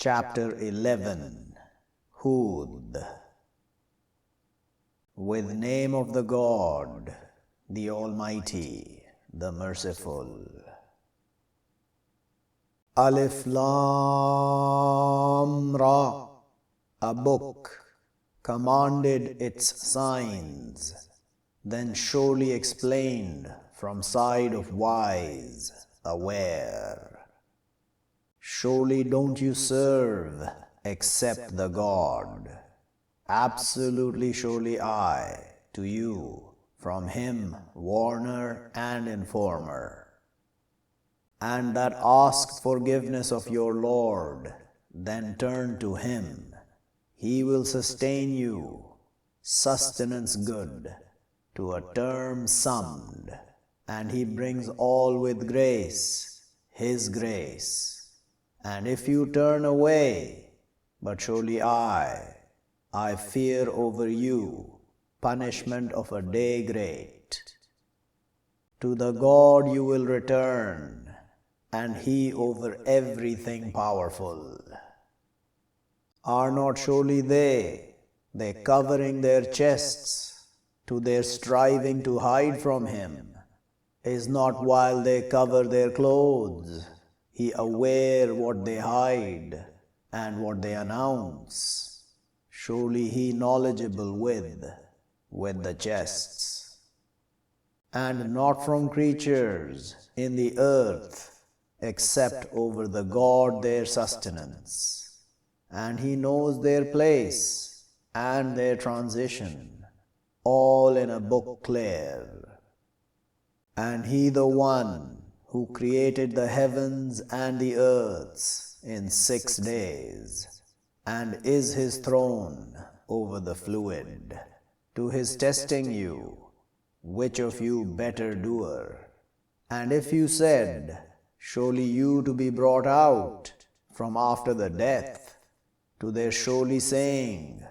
Chapter 11 Hud. With name of the God, the Almighty, the Merciful. Alif Lam Ra. A book commanded its signs, then surely explained from side of wise, aware. Surely don't you serve except the God. Absolutely surely I, to you, from him warner and informer. And that ask forgiveness of your Lord, then turn to him. He will sustain you, sustenance good, to a term summed, and he brings all with grace, his grace. And if you turn away, but surely I fear over you punishment of a day great. To the God you will return, and he over everything powerful. Are not surely they covering their chests to their striving to hide from him? Is not while they cover their clothes, he aware what they hide and what they announce? Surely he knowledgeable with the chests. And not from creatures in the earth, except over the God their sustenance. And he knows their place and their transition, all in a book clear. And he the one who created the heavens and the earths in 6 days, and is his throne over the fluid, to his testing you, which of you better doer. And if you said, surely you to be brought out from after the death, to their surely saying,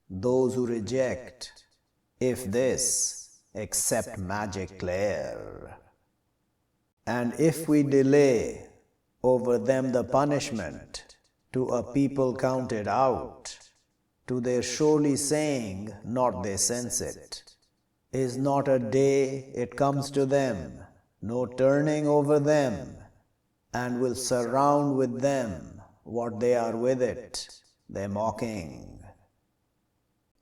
those who reject, if this, except magic clear. And if we delay over them the punishment, to a people counted out, to their surely saying not they sense it. Is not a day it comes to them, no turning over them, and will surround with them what they are with it, they mocking.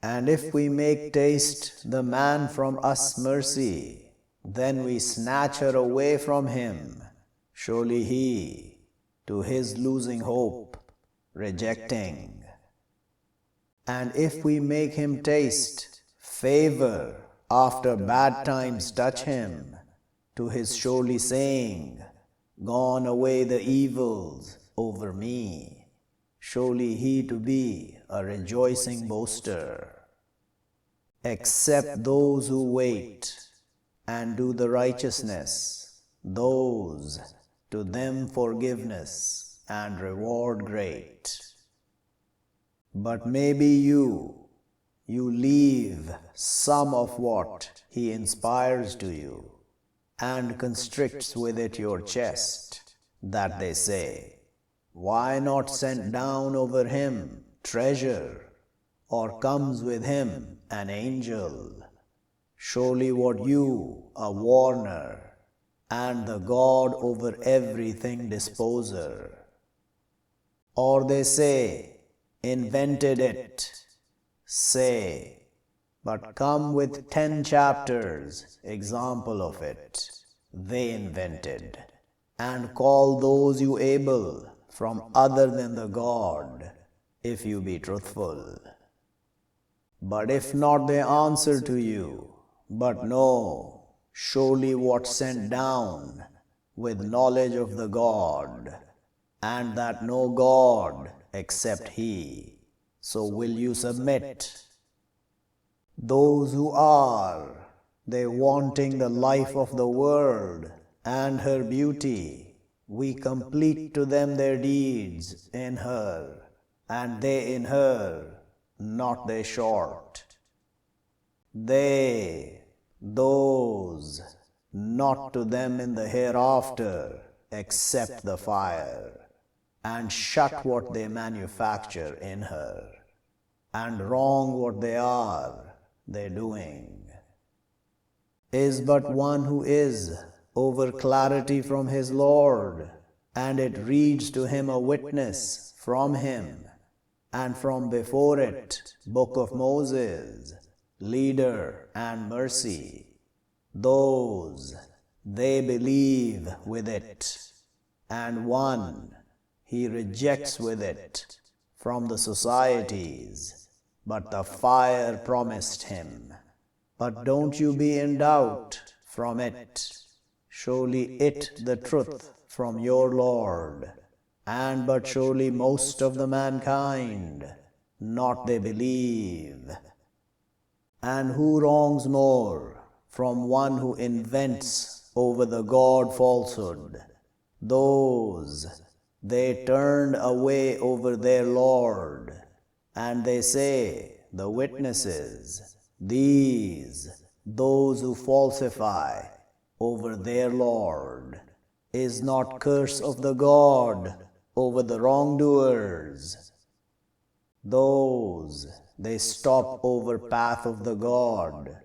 And if we make taste the man from us mercy, then we snatch her away from him. Surely he, to his losing hope, rejecting. And if we make him taste favor after bad times touch him, to his surely saying, gone away the evils over me. Surely he to be a rejoicing boaster. Except those who wait and do the righteousness, those to them forgiveness and reward great. But maybe you leave some of what he inspires to you, and constricts with it your chest, that they say, why not send down over him treasure, or comes with him an angel? Surely what you, a warner, and the God over everything disposer. Or they say, invented it. Say, but come with 10 chapters, example of it, they invented, and call those you able from other than the God, if you be truthful. But if not they answer to you, but know, surely what sent down, with knowledge of the God, and that no God except he, so will you submit. Those who are, they wanting the life of the world, and her beauty, we complete to them their deeds in her, and they in her, not they short. Those, not to them in the hereafter, except the fire, and shut what they manufacture in her, and wrong what they're doing, is but one who is over clarity from his Lord, and it reads to him a witness from him, and from before it, Book of Moses, leader and mercy. Those, they believe with it, and one, he rejects with it from the societies, but the fire promised him. But don't you be in doubt from it, surely it the truth from your Lord, and but surely most of the mankind, not they believe. And who wrongs more from one who invents over the God falsehood? Those, they turned away over their Lord, and they say, the witnesses, these, those who falsify over their Lord, is not curse of the God over the wrongdoers. Those, they stop over path of the God,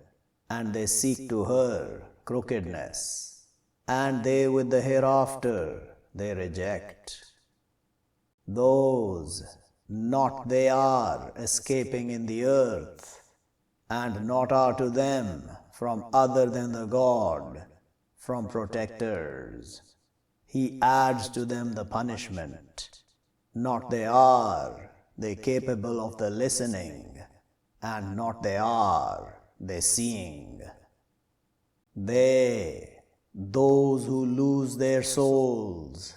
and they seek to her crookedness, and they with the hereafter they reject. Those, not they are escaping in the earth, and not are to them from other than the God, from protectors. He adds to them the punishment. Not they are, they capable of the listening, and not they are, they seeing. They, those who lose their souls,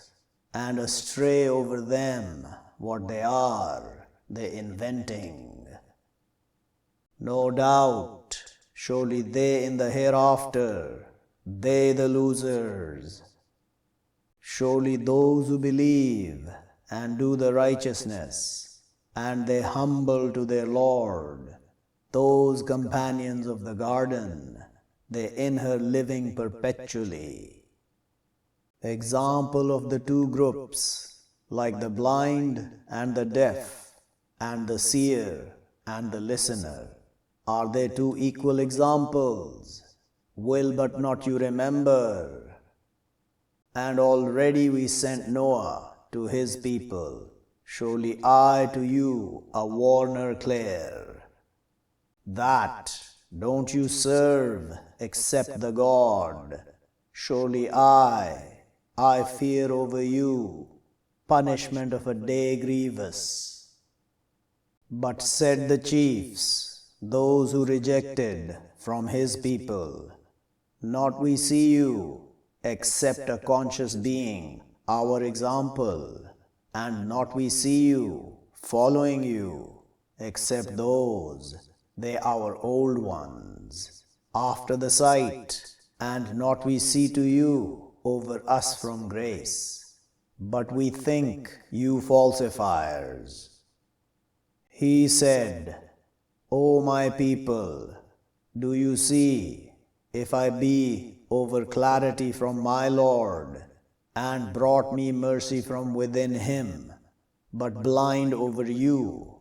and astray over them, what they are, they inventing. No doubt, surely they in the hereafter, they the losers. Surely those who believe and do the righteousness, and they humble to their Lord, those companions of the garden, they in her living perpetually. Example of the two groups, like the blind and the deaf, and the seer and the listener, are they two equal examples? Will but not you remember? And already we sent Noah to his people, surely I to you a warner clear. That don't you serve except the God, surely I fear over you, punishment of a day grievous. But said the chiefs, those who rejected from his people, not we see you, except a conscious being, our example, and not we see you, following you, except those, they our old ones, after the sight, and not we see to you, over us from grace, but we think you falsifiers. He said, O my people, do you see, if I be over clarity from my Lord, and brought me mercy from within him, but blind over you,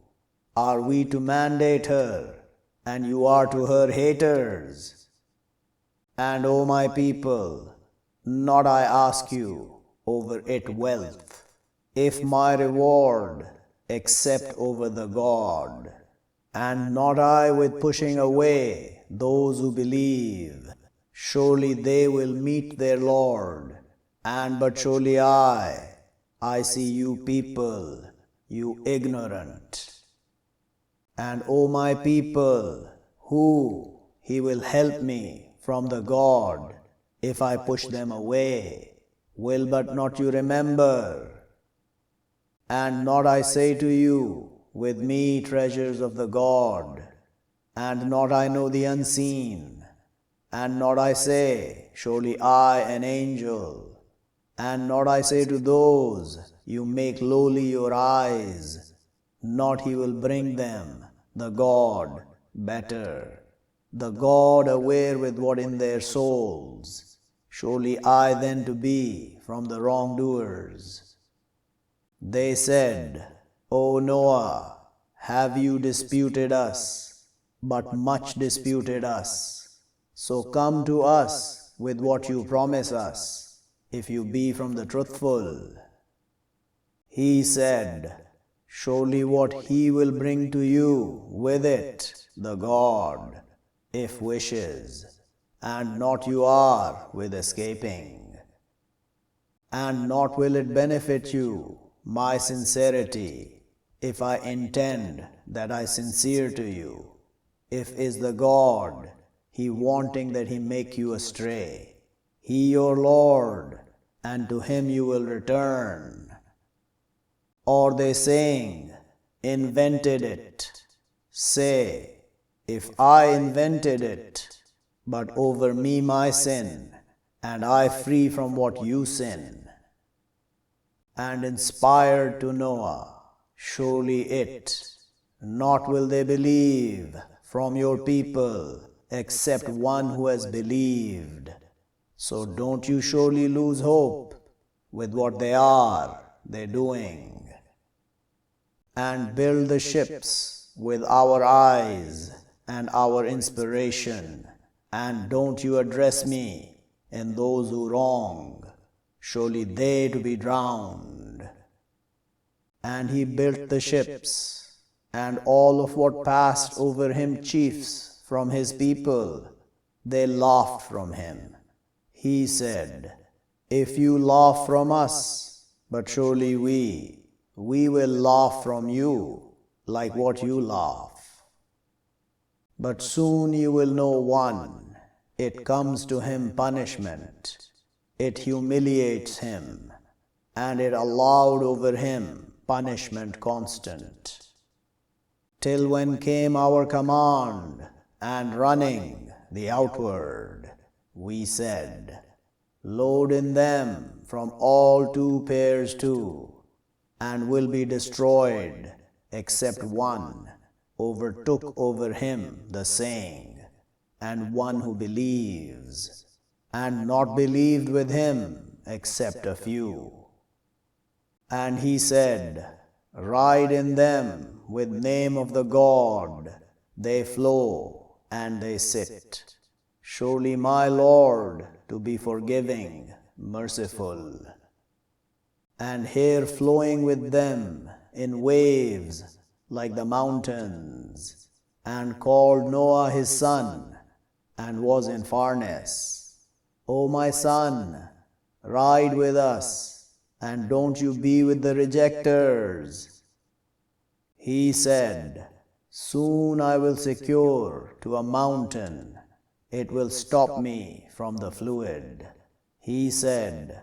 are we to mandate her, and you are to her haters? And O my people, not I ask you over it wealth, if my reward, except over the God, and not I with pushing away those who believe. Surely they will meet their Lord, and but surely I see you people, you ignorant. And O my people, who he will help me from the God, if I push them away, will but not you remember? And not I say to you, with me treasures of the God, and not I know the unseen, and not I say, surely I an angel, and not I say to those, you make lowly your eyes, not he will bring them, the God, better, the God aware with what in their souls, surely I then to be from the wrongdoers. They said, O Noah, have you disputed us, but much disputed us. So come to us with what you promise us, if you be from the truthful. He said, surely what he will bring to you with it, the God, if wishes, and not you are with escaping. And not will it benefit you, my sincerity, if I intend that I sincere to you, if is the God, he wanting that he make you astray, he your Lord, and to him you will return. Or they saying, invented it, say, if I invented it, but over me my sin, and I free from what you sin. And inspired to Noah, surely it, not will they believe from your people, except one who has believed. So don't you surely lose hope with what they're doing. And build the ships with our eyes and our inspiration, and don't you address me in those who wrong, surely they to be drowned. And he built the ships, and all of what passed over him chiefs from his people, they laughed from him. He said, if you laugh from us, but surely we will laugh from you, like what you laugh. But soon you will know one, it comes to him punishment, it humiliates him, and it allowed over him punishment constant. Till when came our command, and running the outward, we said, load in them from all 2 pairs too, and will be destroyed, except one overtook over him the saying, and one who believes, and not believed with him except a few. And he said, ride in them with name of the God, they flow and they sit. Surely my Lord to be forgiving, merciful. And here flowing with them in waves like the mountains, and called Noah his son, and was in farness. O my son, ride with us, and don't you be with the rejectors. He said, soon I will secure to a mountain, it will stop me from the fluid. He said,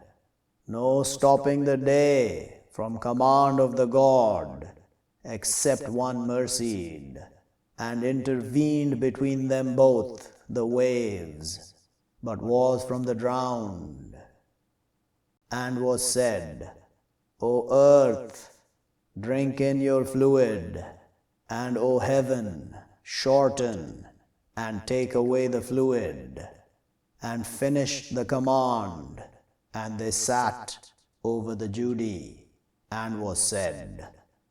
no stopping the day from command of the God, except one mercied, and intervened between them both the waves, but was from the drowned. And was said, O earth, drink in your fluid, and O heaven, shorten, and take away the fluid, and finish the command. And they sat over the Judy, and was said,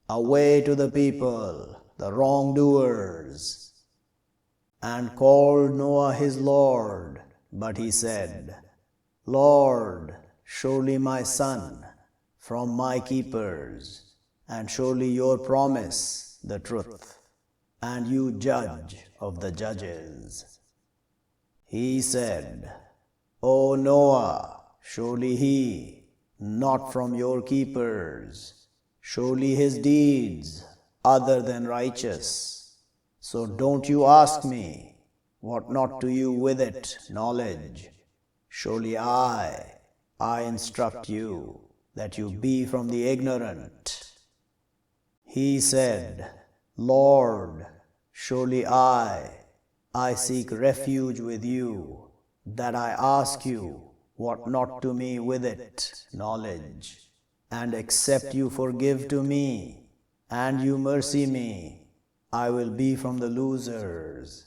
away to the people, the wrongdoers. And called Noah his Lord, but he said, Lord, surely my son, from my keepers, and surely your promise the truth, and you judge of the judges. He said, O Noah, surely he, not from your keepers, surely his deeds other than righteous. So don't you ask me, what not to you with it knowledge. Surely I instruct you, that you be from the ignorant. He said, Lord, surely I seek refuge with you, that I ask you, what not to me with it knowledge, and except you forgive to me, and you mercy me, I will be from the losers.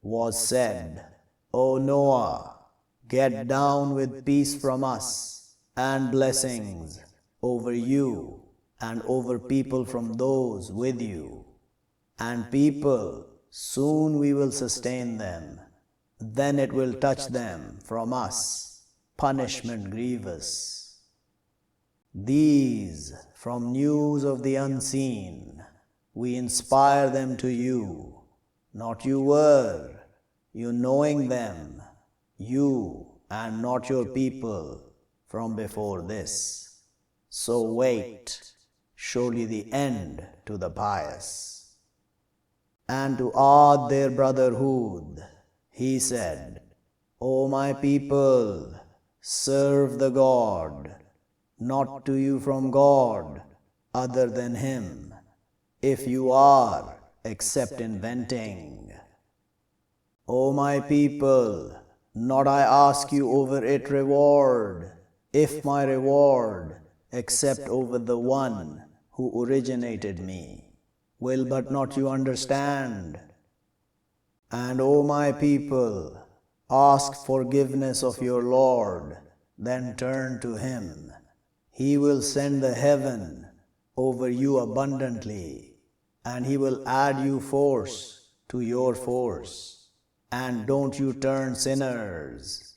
Was said, O Noah, get down with peace from us, and blessings, over you and over people from those with you. And people, soon we will sustain them. Then it will touch them from us, punishment grievous. These, from news of the unseen, we inspire them to you. Not you were, you knowing them, you and not your people from before this. So wait, surely the end to the pious. And to Ad their brother Hud, he said, O my people, serve the God, not to you from God, other than Him, if you are, except inventing. O my people, not I ask you over it reward, if my reward, except over the one who originated me. Will but not you understand? And O my people, ask forgiveness of your Lord, then turn to Him. He will send the heaven over you abundantly, and He will add you force to your force, and don't you turn sinners.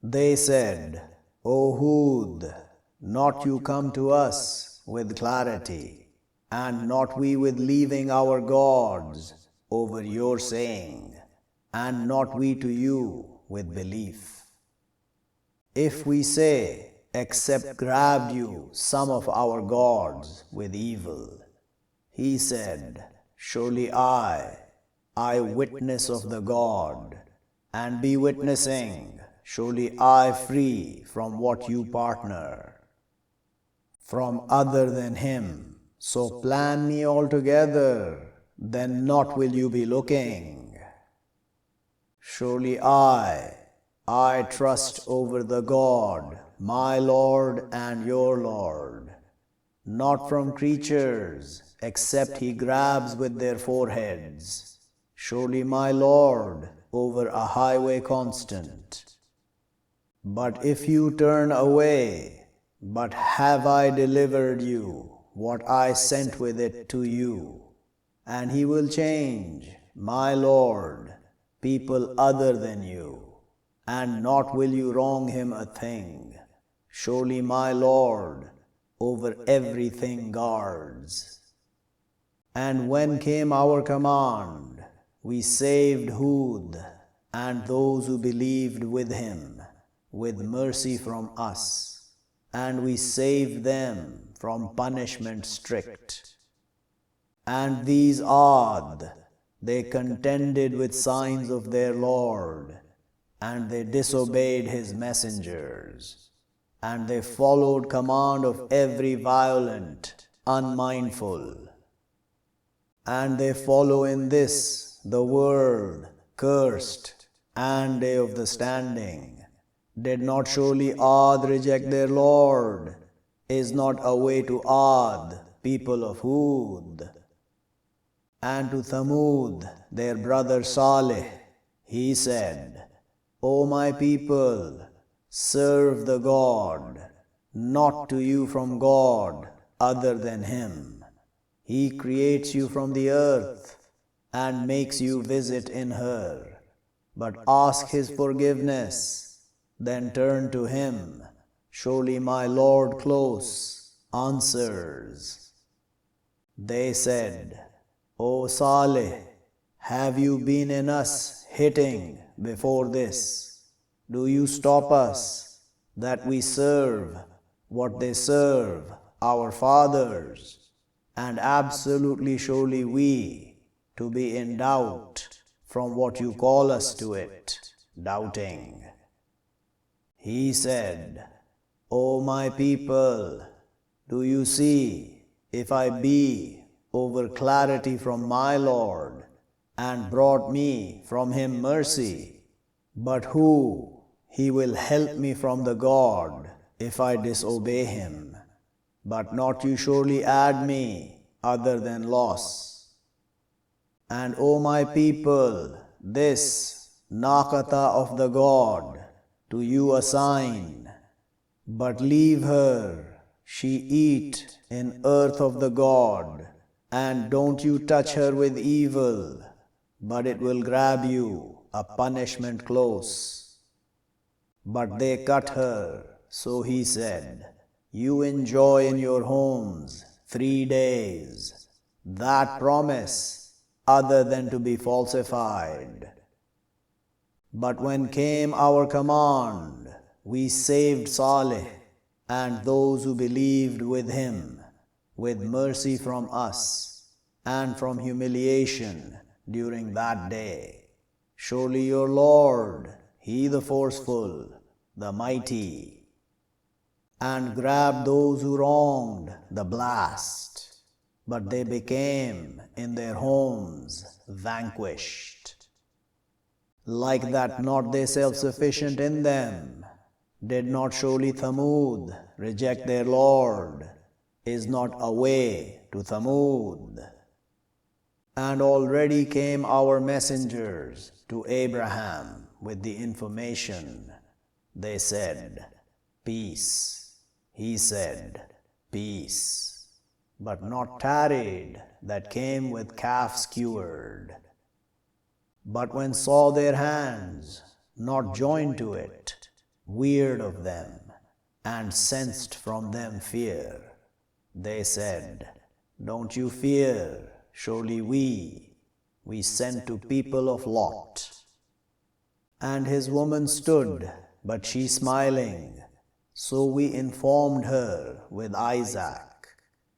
They said, O Hud, not you come to us with clarity, and not we with leaving our gods over your saying, and not we to you with belief. If we say, except grabbed you some of our gods with evil, he said, surely I witness of the God, and be witnessing, surely I free from what you partner, from other than Him. So plan me altogether, then not will you be looking. Surely I trust over the God, my Lord and your Lord, not from creatures, except He grabs with their foreheads. Surely my Lord over a highway constant. But if you turn away, but have I delivered you what I sent with it to you, and He will change, my Lord, people other than you, and not will you wrong Him a thing. Surely my Lord over everything guards. And when came our command, we saved Hud and those who believed with him with mercy from us, and we saved them from punishment strict. And these Ad, they contended with signs of their Lord, and they disobeyed His messengers, and they followed command of every violent, unmindful. And they follow in this the world cursed and day of the standing. Did not surely Ad reject their Lord? Is not a way to Ad, people of Hud? And to Thamud, their brother Saleh, he said, O my people, serve the God, not to you from God other than Him. He creates you from the earth and makes you visit in her. But ask His forgiveness, then turn to Him. Surely my Lord close answers. They said, O Saleh, have you been in us hitting before this? Do you stop us that we serve what they serve, our fathers? And absolutely surely we to be in doubt from what you call us to it, doubting. He said, O my people, do you see, if I be over clarity from my Lord, and brought me from Him mercy, but who He will help me from the God if I disobey Him, but not you surely add me other than loss. And O my people, this Naqata of the God, to you assign, but leave her She eat in earth of the God, and don't you touch her with evil, but it will grab you, a punishment close. But they cut her, so he said, you enjoy in your homes 3 days, that promise other than to be falsified. But when came our command, we saved Saleh and those who believed with him, with mercy from us and from humiliation during that day. Surely your Lord, He the forceful, the mighty, and grabbed those who wronged the blast, but they became in their homes vanquished. Like that not they self-sufficient in them, did not surely Thamud reject their Lord, is not a way to Thamud. And already came our messengers to Abraham with the information. They said, peace. He said, peace. But not tarried that came with calf skewered. But when saw their hands not joined to it, weird of them, and sensed from them fear, they said, don't you fear, surely we sent to people of Lot. And his woman stood, but she smiling, so we informed her with Isaac,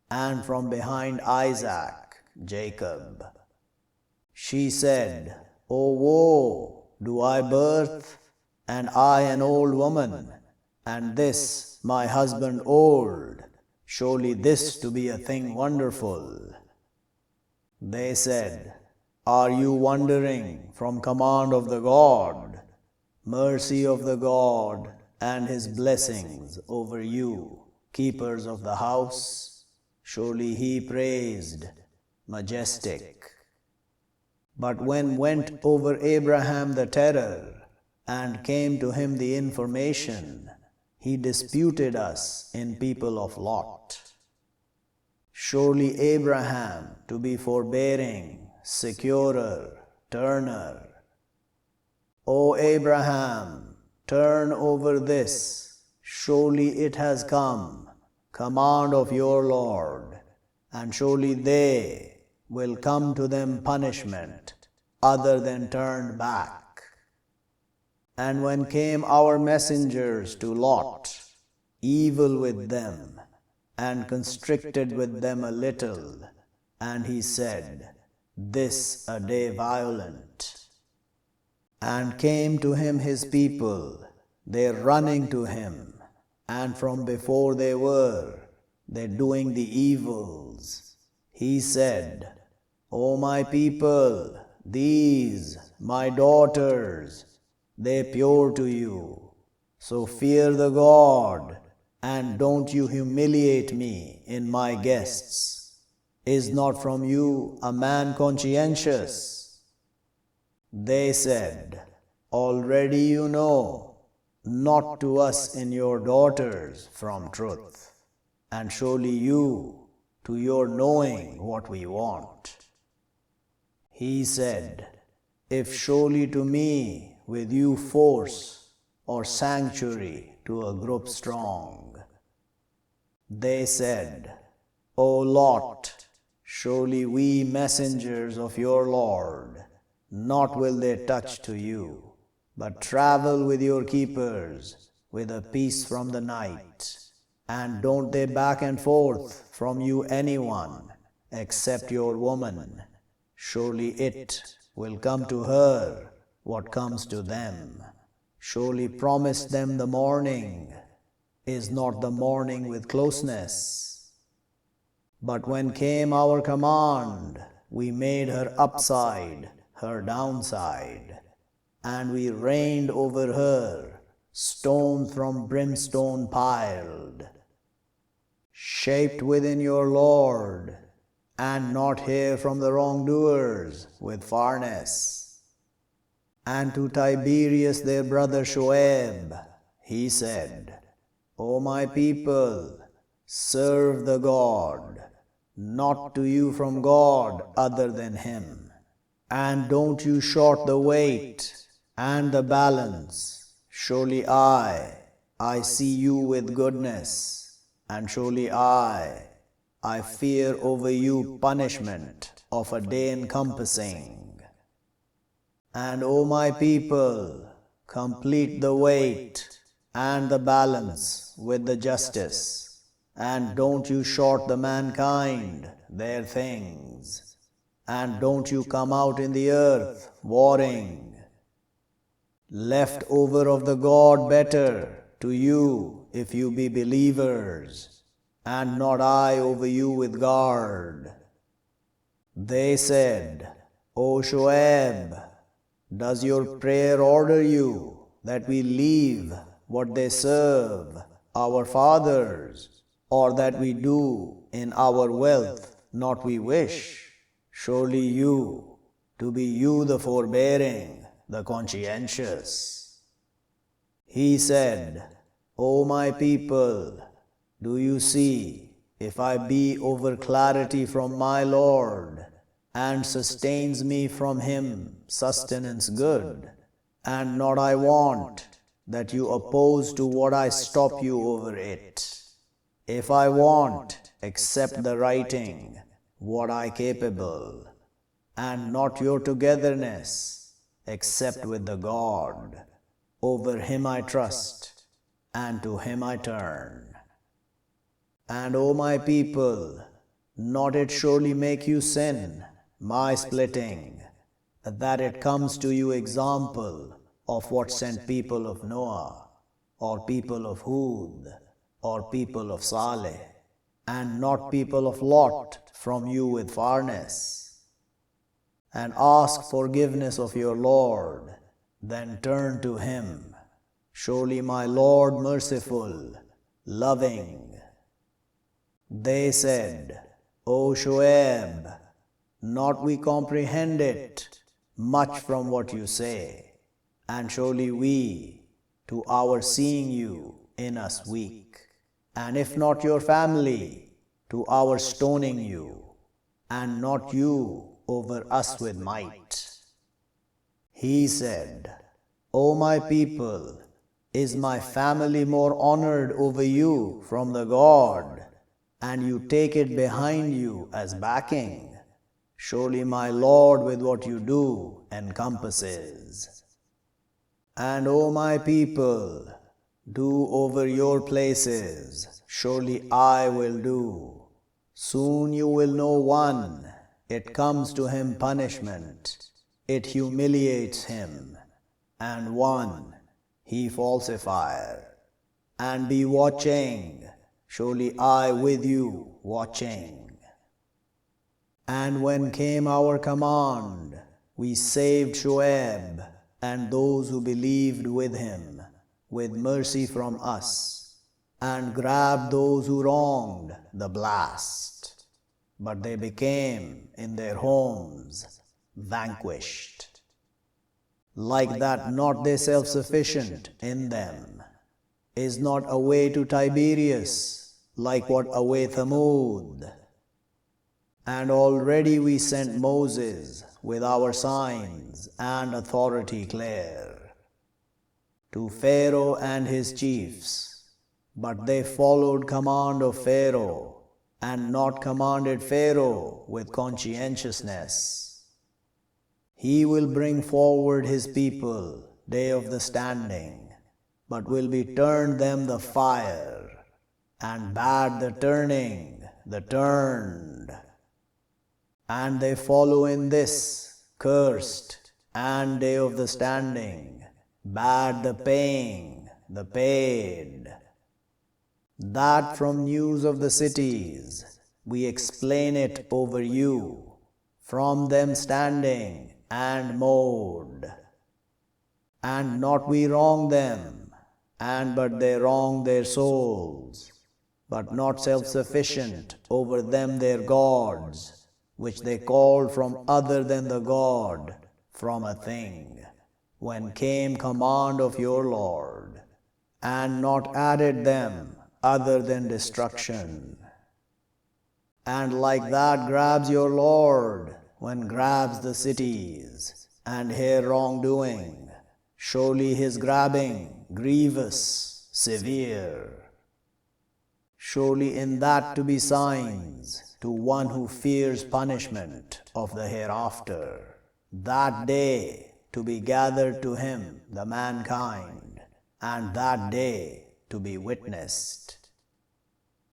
and from behind Isaac, Jacob. She said, O woe, do I birth, and I an old woman, and this my husband old, surely this to be a thing wonderful. They said, are you wandering from command of the God, mercy of the God, and His blessings over you, keepers of the house? Surely He praised, majestic. But when went over Abraham the terror, and came to him the information, he disputed us in people of Lot. Surely Abraham to be forbearing, securer, turner. O Abraham, turn over this, surely it has come, command of your Lord, and surely they will come to them punishment other than turned back. And when came our messengers to Lot, evil with them, and constricted with them a little, and he said, this a day violent. And came to him his people, they running to him, and from before they doing the evils. He said, O my people, these, my daughters, they pure to you. So fear the God, and don't you humiliate me in my guests. Is not from you a man conscientious? They said, already you know, not to us in your daughters from truth, and surely you to your knowing what we want. He said, if surely to me with you force or sanctuary to a group strong. They said, O Lot, surely we messengers of your Lord, not will they touch to you, but travel with your keepers with a peace from the night, and don't they back and forth from you anyone except your woman. Surely it will come to her what comes to them. Surely promise them the morning, is not the morning with closeness. But when came our command, we made her upside, her downside, and we reigned over her, stone from brimstone piled, shaped within your Lord, and not hair from the wrongdoers with farness. And to Tiberius their brother Shoaib, he said, O my people, serve the God, not to you from God other than Him. And don't you short the weight and the balance. Surely I see you with goodness, and surely I fear over you punishment of a day encompassing. And O my people, complete the weight and the balance with the justice, and don't you short the mankind their things, and don't you come out in the earth warring. Left over of the God better to you if you be believers, and not I over you with guard. They said, O Shoaib, does your prayer order you that we leave what they serve, our fathers, or that we do in our wealth not we wish? Surely you, to be you the forbearing, the conscientious. He said, O my people, do you see, if I be over clarity from my Lord, and sustains me from Him sustenance good, and not I want, that you oppose to what I stop you over it. If I want, accept the writing, what I capable, and not your togetherness, except with the God. Over Him I trust, and to Him I turn. And O my people, not it surely make you sin, my splitting, that it comes to you example of what sent people of Noah, or people of Hud, or people of Saleh, and not people of Lot from you with farness. And ask forgiveness of your Lord, then turn to Him. Surely my Lord merciful, loving. They said, O Shoaib, not we comprehend it much from what you say, and surely we, to our seeing you in us weak, and if not your family, to our stoning you, and not you over us with might. He said, O my people, is my family more honored over you from the God, and you take it behind you as backing? Surely my Lord with what you do encompasses. And O my people, do over your places, surely I will do. Soon you will know one, it comes to him punishment, it humiliates him, and one, he falsifier. And be watching, surely I with you watching. And when came our command, we saved Shoaib and those who believed with him, with mercy from us, and grabbed those who wronged the blast. But they became in their homes vanquished. Like that not they self-sufficient in them. Is not a way to Tiberias, like what away Thamud. And already we sent Moses with our signs and authority clear to Pharaoh and his chiefs, but they followed command of Pharaoh, and not commanded Pharaoh with conscientiousness. He will bring forward his people, day of the standing, but will be turned them the fire, and bad the turning, the turned. And they follow in this, cursed, and day of the standing, bad the paying, the paid. That from news of the cities, we explain it over you, from them standing and mode. And not we wrong them, and but they wrong their souls, but not self-sufficient over them their gods, which they called from other than the God, from a thing, when came command of your Lord, and not added them other than destruction. And like that grabs your Lord when grabs the cities, and here wrongdoing, surely his grabbing grievous, severe. Surely in that to be signs to one who fears punishment of the hereafter, that day to be gathered to him the mankind, and that day to be witnessed.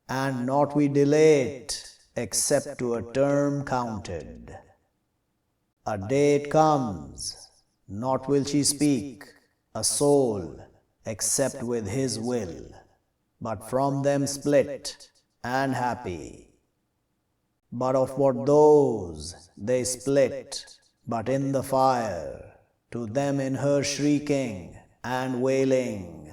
And not we delay it, except to a term counted. A day it comes, not will she speak, a soul, except with his will, but from them split, and happy. But of what those they split, but in the fire, to them in her shrieking and wailing,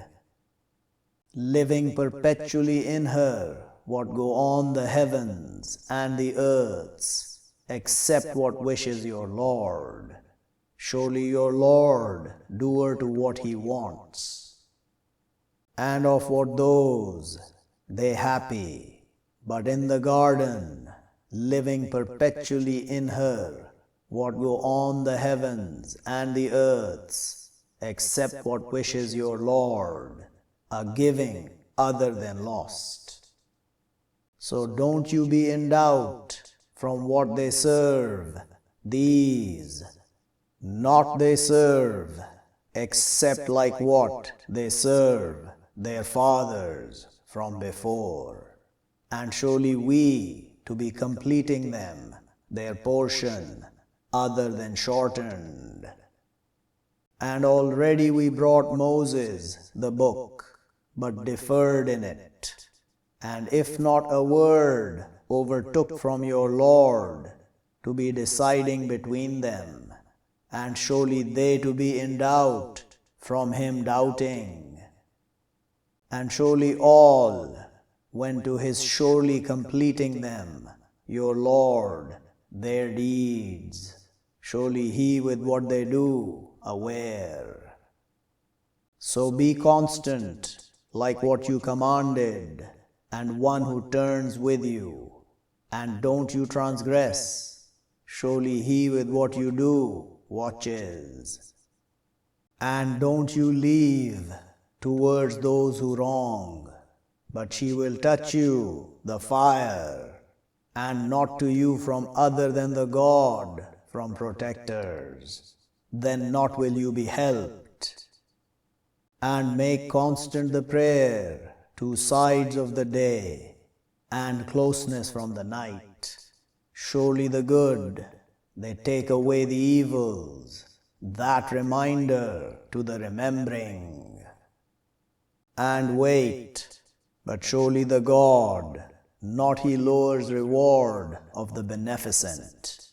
living perpetually in her, what go on the heavens and the earths, except what wishes your Lord. Surely your Lord, doer to what he wants. And of what those, they happy, but in the garden, living perpetually in her, what go on the heavens and the earths, except what wishes your Lord, a giving other than lost. So don't you be in doubt from what they serve, these, not they serve, except like what they serve their fathers from before. And surely we, to be completing them, their portion, other than shortened. And already we brought Moses the book, but deferred in it. And if not a word overtook from your Lord, to be deciding between them, and surely they to be in doubt, from him doubting. And surely all, when to his surely completing them, your Lord, their deeds, surely he with what they do, aware. So be constant, like what you commanded, and one who turns with you, and don't you transgress, surely he with what you do watches. And don't you leave towards those who wrong, but she will touch you, the fire, and not to you from other than the God, from protectors, then not will you be helped. And make constant the prayer, 2 sides of the day, and closeness from the night. Surely the good, they take away the evils, that reminder to the remembering. And wait, but surely the God, not he lowers reward of the beneficent.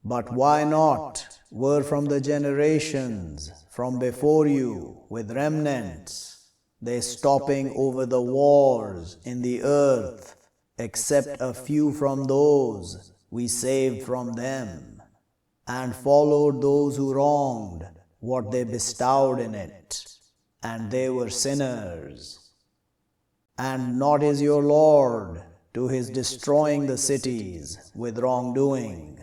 But why not were from the generations from before you with remnants, they stopping over the wars in the earth, except a few from those we saved from them, and followed those who wronged what they bestowed in it, and they were sinners. And not is your Lord to his destroying the cities with wrongdoing,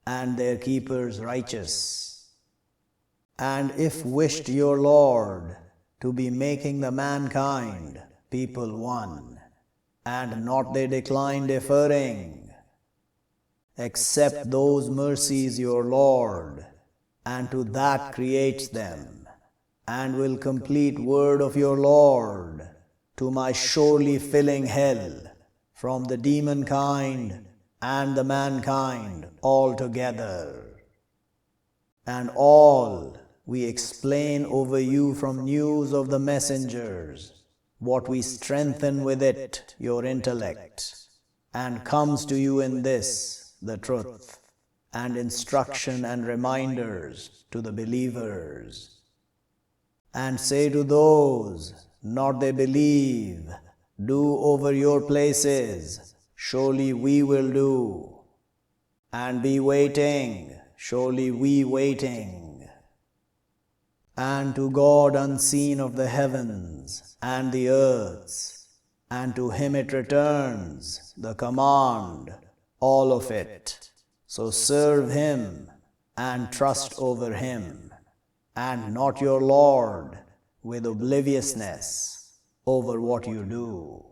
and their keepers righteous. And if wished your Lord to be making the mankind people one, and not they decline deferring, except those mercies your Lord, and to that creates them, and will complete word of your Lord, to my surely filling hell, from the demon kind and the mankind altogether. And all we explain over you from news of the messengers, what we strengthen with it your intellect, and comes to you in this, the truth, and instruction and reminders to the believers. And say to those, not they believe, do over your places, surely we will do. And be waiting, surely we waiting. And to God unseen of the heavens and the earths, and to Him it returns, the command, all of it. So serve Him and trust over Him, and not your Lord with obliviousness over what you do.